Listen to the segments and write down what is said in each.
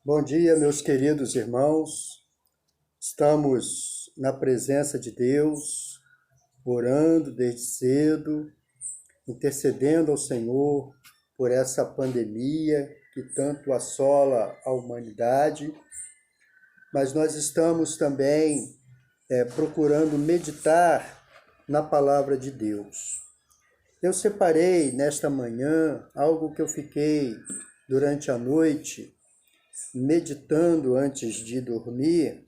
Bom dia, meus queridos irmãos. Estamos na presença de Deus, orando desde cedo, intercedendo ao Senhor por essa pandemia que tanto assola a humanidade, mas nós estamos também procurando meditar na palavra de Deus. Eu separei nesta manhã algo que eu fiquei durante a noite meditando antes de dormir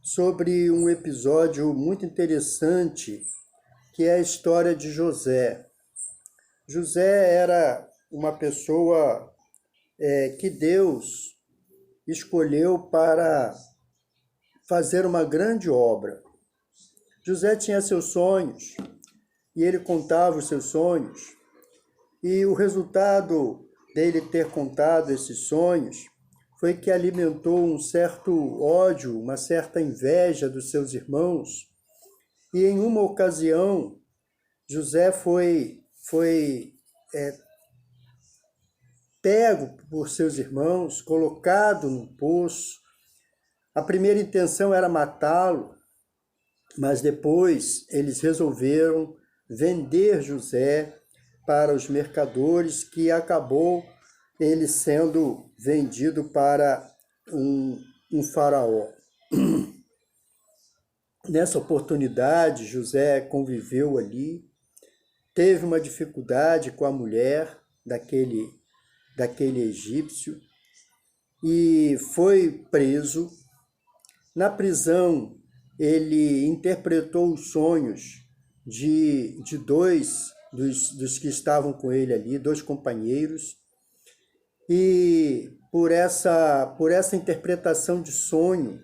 sobre um episódio muito interessante que é a história de José. José era uma pessoa que Deus escolheu para fazer uma grande obra. José tinha seus sonhos e ele contava os seus sonhos, e o resultado dele ter contado esses sonhos foi que alimentou um certo ódio, uma certa inveja dos seus irmãos. E em uma ocasião, José foi pego por seus irmãos, colocado num poço. A primeira intenção era matá-lo, mas depois eles resolveram vender José para os mercadores, que acabou ele sendo vendido para um faraó. Nessa oportunidade, José conviveu ali, teve uma dificuldade com a mulher daquele egípcio e foi preso. Na prisão, ele interpretou os sonhos de dois dos que estavam com ele ali, dois companheiros, e por essa interpretação de sonho,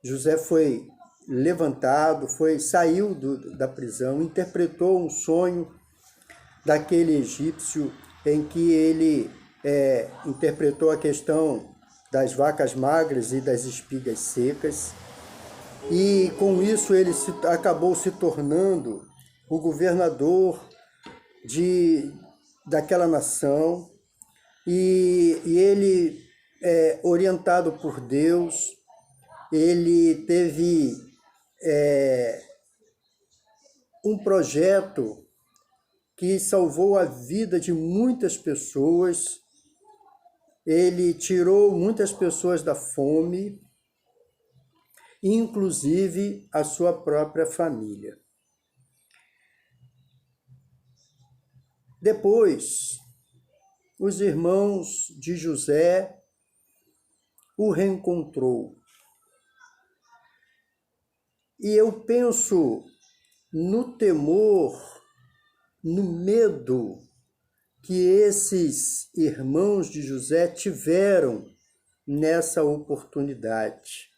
José foi levantado, saiu da prisão, interpretou um sonho daquele egípcio em que ele interpretou a questão das vacas magras e das espigas secas, e com isso ele acabou se tornando o governador daquela nação. E ele, orientado por Deus, ele teve um projeto que salvou a vida de muitas pessoas. Ele tirou muitas pessoas da fome, inclusive a sua própria família. Depois, os irmãos de José o reencontrou. E eu penso no temor, no medo que esses irmãos de José tiveram nessa oportunidade.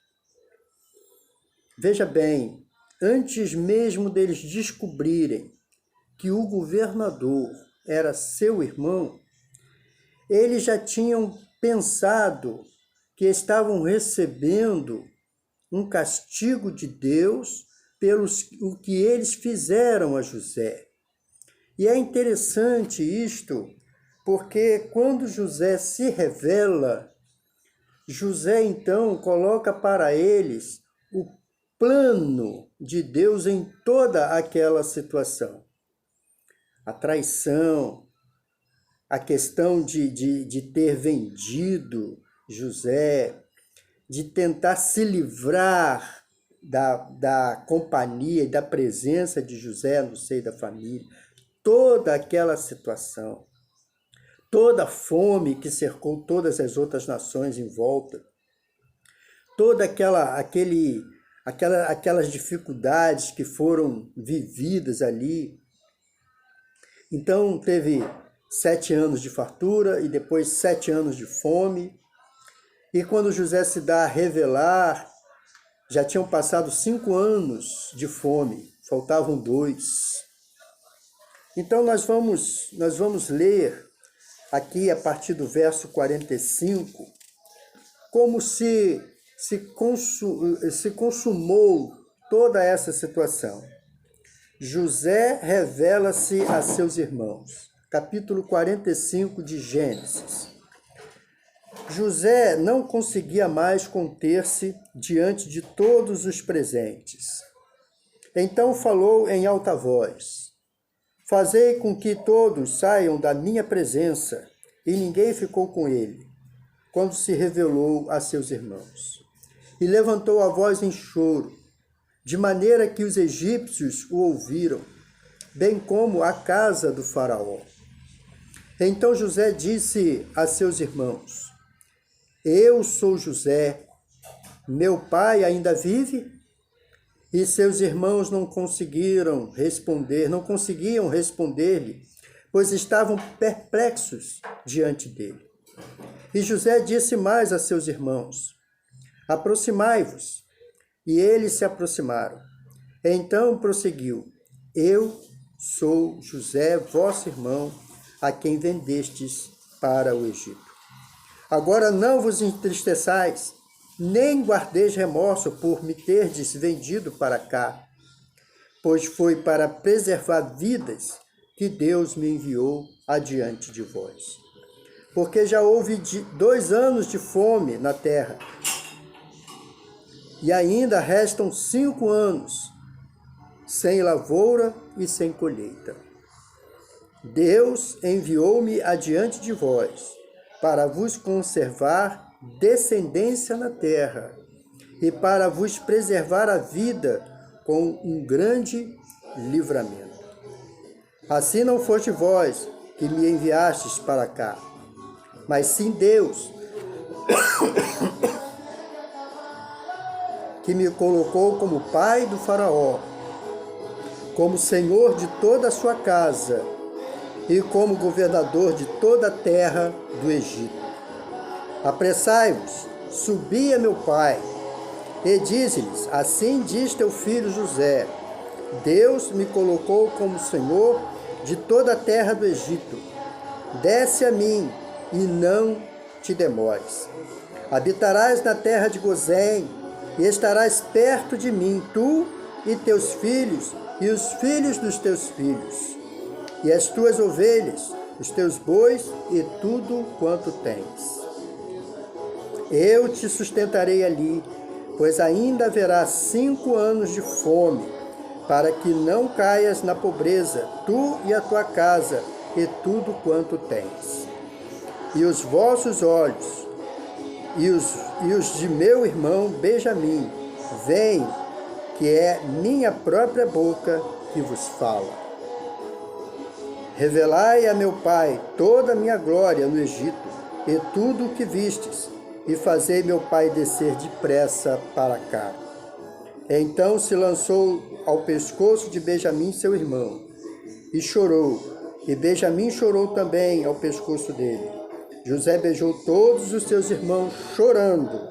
Veja bem, antes mesmo deles descobrirem que o governador era seu irmão, eles já tinham pensado que estavam recebendo um castigo de Deus o que eles fizeram a José. E é interessante isto, porque quando José se revela, José então coloca para eles o plano de Deus em toda aquela situação. A traição, a questão de ter vendido José, de tentar se livrar da companhia e da presença de José no seio da família, toda aquela situação, toda a fome que cercou todas as outras nações em volta, toda aquelas dificuldades que foram vividas ali. Então teve 7 anos de fartura e depois 7 anos de fome. E quando José se dá a revelar, já tinham passado 5 anos de fome, faltavam 2. Então nós vamos ler aqui a partir do verso 45, como se consumou toda essa situação. José revela-se a seus irmãos. Capítulo 45 de Gênesis. José não conseguia mais conter-se diante de todos os presentes. Então falou em alta voz: Fazei com que todos saiam da minha presença. E ninguém ficou com ele, quando se revelou a seus irmãos. E levantou a voz em choro, de maneira que os egípcios o ouviram, bem como a casa do faraó. Então José disse a seus irmãos: Eu sou José, meu pai ainda vive? E seus irmãos não conseguiam responder-lhe, pois estavam perplexos diante dele. E José disse mais a seus irmãos: Aproximai-vos. E eles se aproximaram. Então prosseguiu: Eu sou José, vosso irmão, a quem vendestes para o Egito. Agora não vos entristeçais, nem guardeis remorso por me terdes vendido para cá, pois foi para preservar vidas que Deus me enviou adiante de vós. Porque já houve 2 anos de fome na terra, e ainda restam 5 anos sem lavoura e sem colheita. Deus enviou-me adiante de vós, para vos conservar descendência na terra, e para vos preservar a vida com um grande livramento. Assim não foste vós que me enviastes para cá, mas sim Deus, que me colocou como pai do faraó, como senhor de toda a sua casa e como governador de toda a terra do Egito. Apressai-vos, subi a meu pai, e dize-lhes: Assim diz teu filho José: Deus me colocou como senhor de toda a terra do Egito. Desce a mim e não te demores. Habitarás na terra de Gozém e estarás perto de mim, tu e teus filhos e os filhos dos teus filhos, e as tuas ovelhas, os teus bois e tudo quanto tens. Eu te sustentarei ali, pois ainda haverá 5 anos de fome, para que não caias na pobreza, tu e a tua casa, e tudo quanto tens. E os vossos olhos, e os de meu irmão Benjamim, veem que é minha própria boca que vos fala. Revelai a meu pai toda a minha glória no Egito, e tudo o que vistes, e fazei meu pai descer depressa para cá. Então se lançou ao pescoço de Benjamim, seu irmão, e chorou, e Benjamim chorou também ao pescoço dele. José beijou todos os seus irmãos, chorando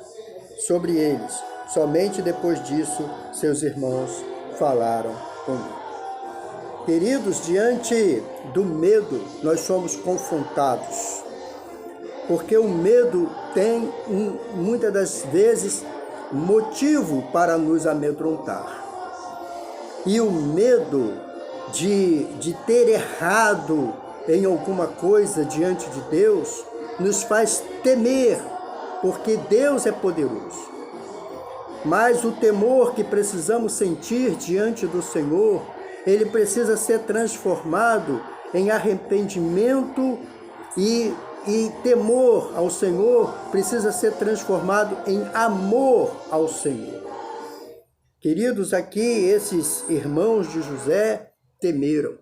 sobre eles. Somente depois disso, seus irmãos falaram com ele. Queridos, diante do medo, nós somos confrontados, porque o medo tem, muitas das vezes, motivo para nos amedrontar. E o medo de ter errado em alguma coisa diante de Deus nos faz temer, porque Deus é poderoso. Mas o temor que precisamos sentir diante do Senhor, ele precisa ser transformado em arrependimento, e temor ao Senhor precisa ser transformado em amor ao Senhor. Queridos, aqui esses irmãos de José temeram,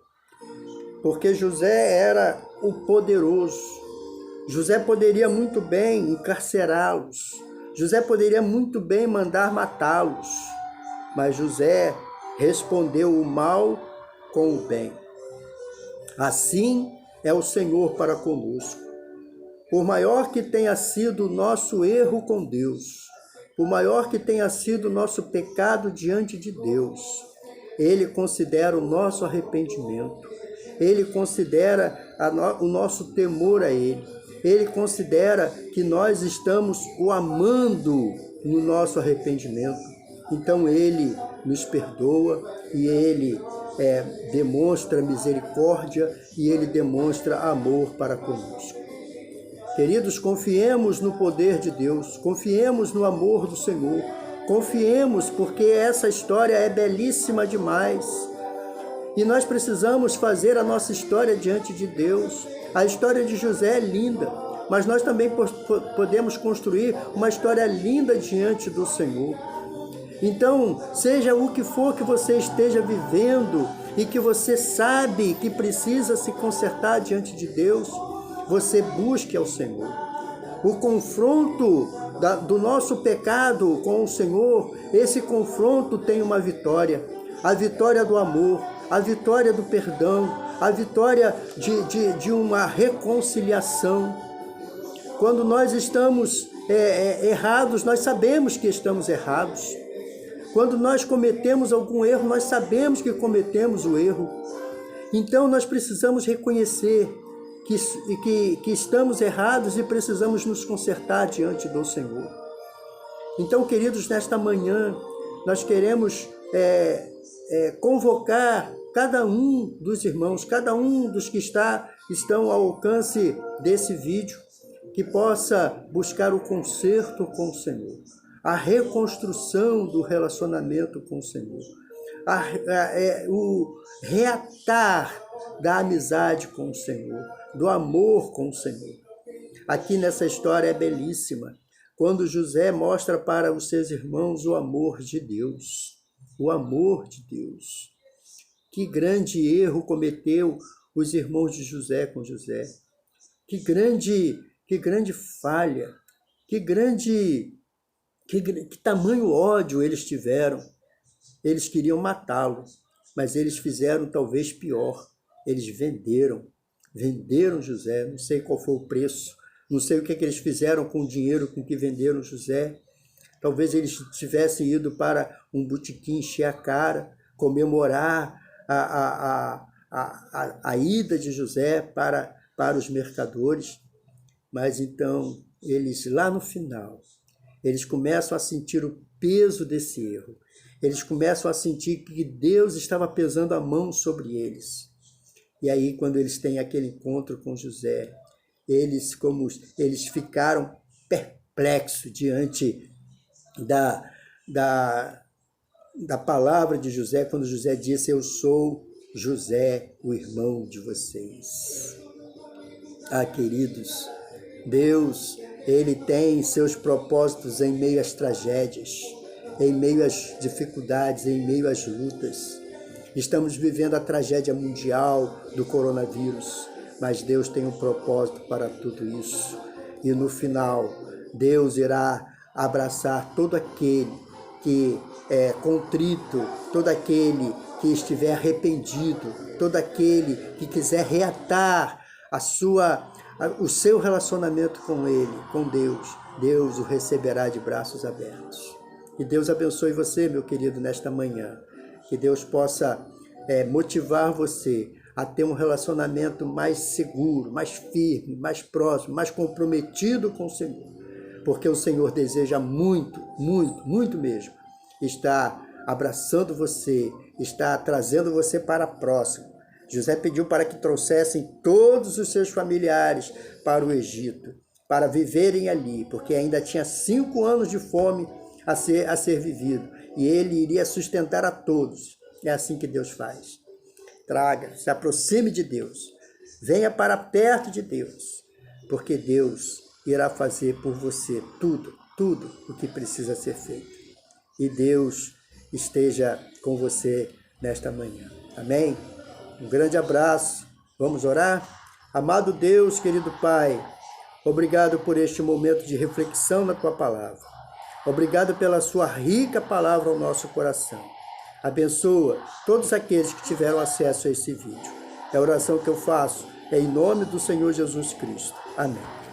porque José era o poderoso. José poderia muito bem encarcerá-los. José poderia muito bem mandar matá-los. Mas José respondeu o mal com o bem. Assim é o Senhor para conosco. Por maior que tenha sido o nosso erro com Deus, por maior que tenha sido o nosso pecado diante de Deus, Ele considera o nosso arrependimento. Ele considera o nosso temor a Ele. Ele considera que nós estamos o amando no nosso arrependimento. Então Ele nos perdoa e Ele demonstra misericórdia e Ele demonstra amor para conosco. Queridos, confiemos no poder de Deus, confiemos no amor do Senhor, confiemos porque essa história é belíssima demais. E nós precisamos fazer a nossa história diante de Deus. A história de José é linda, mas nós também podemos construir uma história linda diante do Senhor. Então, seja o que for que você esteja vivendo e que você sabe que precisa se consertar diante de Deus, você busque ao Senhor. O confronto do nosso pecado com o Senhor, esse confronto tem uma vitória. A vitória do amor, a vitória do perdão, a vitória de uma reconciliação. Quando nós estamos errados, nós sabemos que estamos errados. Quando nós cometemos algum erro, nós sabemos que cometemos o erro. Então nós precisamos reconhecer que estamos errados e precisamos nos consertar diante do Senhor. Então, queridos, nesta manhã, nós queremos convocar cada um dos irmãos, cada um dos que estão ao alcance desse vídeo, que possa buscar o conserto com o Senhor, a reconstrução do relacionamento com o Senhor, o reatar da amizade com o Senhor, do amor com o Senhor. Aqui nessa história é belíssima, quando José mostra para os seus irmãos o amor de Deus. O amor de Deus. Que grande erro cometeu os irmãos de José com José. Que grande falha. Que tamanho ódio eles tiveram. Eles queriam matá-lo, mas eles fizeram talvez pior. Eles venderam José, não sei qual foi o preço, não sei o que eles fizeram com o dinheiro com que venderam José. Talvez eles tivessem ido para um botequim encher a cara, comemorar a ida de José para os mercadores. Mas então, eles lá no final, eles começam a sentir o peso desse erro. Eles começam a sentir que Deus estava pesando a mão sobre eles. E aí, quando eles têm aquele encontro com José, eles ficaram perplexos diante da palavra de José, quando José disse: eu sou José, o irmão de vocês. Ah, queridos, Deus, Ele tem seus propósitos em meio às tragédias, em meio às dificuldades, em meio às lutas. Estamos vivendo a tragédia mundial do coronavírus, mas Deus tem um propósito para tudo isso. E no final, Deus irá abraçar todo aquele que é contrito, todo aquele que estiver arrependido, todo aquele que quiser reatar o seu relacionamento com Ele, com Deus. Deus o receberá de braços abertos. Que Deus abençoe você, meu querido, nesta manhã. Que Deus possa motivar você a ter um relacionamento mais seguro, mais firme, mais próximo, mais comprometido com o Senhor. Porque o Senhor deseja muito, muito, muito mesmo estar abraçando você, está trazendo você para próximo. José pediu para que trouxessem todos os seus familiares para o Egito, para viverem ali, porque ainda tinha 5 anos de fome a ser vivido, e ele iria sustentar a todos. É assim que Deus faz. Se aproxime de Deus, venha para perto de Deus, porque Deus irá fazer por você tudo o que precisa ser feito. E Deus esteja com você nesta manhã. Amém? Um grande abraço. Vamos orar? Amado Deus, querido Pai, obrigado por este momento de reflexão na Tua palavra. Obrigado pela Sua rica palavra ao nosso coração. Abençoa todos aqueles que tiveram acesso a esse vídeo. É a oração que eu faço, em nome do Senhor Jesus Cristo. Amém.